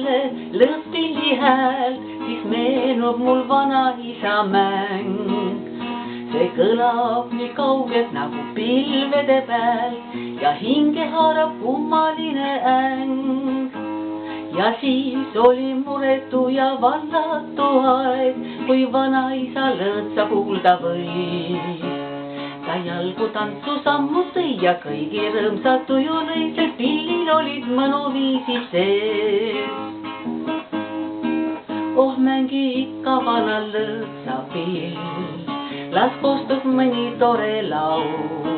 jälle lõõtspilli hääl, siis meenub mul vanaisa mäng. See kõlab nii kaugelt nagu pilvede peal ja hinge haarab kummaline äng. Ja siis oli muretu ja vallatu aeg, kui vanaisa lõõtsa kuulda võis. Ta jalgu tantsu sammu tõi ja kõigi rõõmsad tuju lõi, sest pillil olid mõnuviisid sees. Oh, mängi ikka vana lõõtsa pill, las kostub mõni tore laul.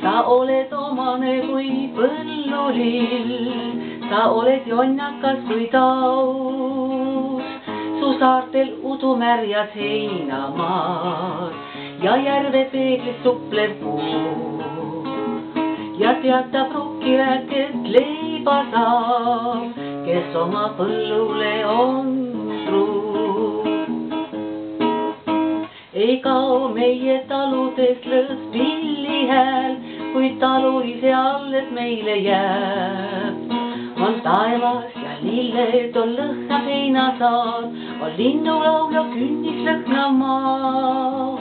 Sa oled omane kui põllulill, sa oled jonnakas kui taus. Su saartel udumärjas heinamaad ja järve peeglis suplev kuu. Ja teatab rukkirääk, leiba saab, kes oma põllule on truu. Ei kao meie taludes lõõtspilli hääl, kui talu ise alles meile jääb. On taevas ja lilled, on lõhnab heinasaar, on linnulaul ja künnis lõhnav maa.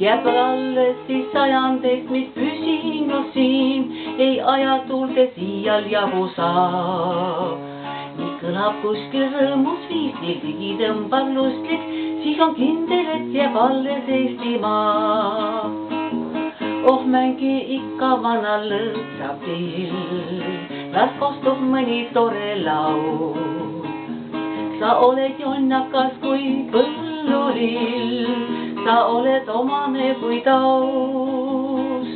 Jääb alles siis sajandeid, mis püsinud siin, ei ajatuultes iial jagu saab. Nii kõlab kuskil rõõmus viis, nii ligi tõmbab lustlik, siis on kindel, et jääb alles Eestimaa. Oh, mängi ikka vana lõõtsa pill, las kostub mõni tore laul. Sa oled jonnakas kui põllulill, sa oled omane kui taus.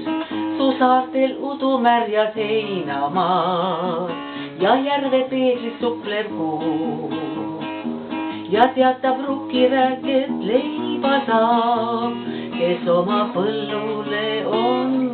Su saartel udumärjas heinamaad ja järve peeglis suplev kuu. Ja teatab rukkirääk, et leiba saab, kes oma põllule on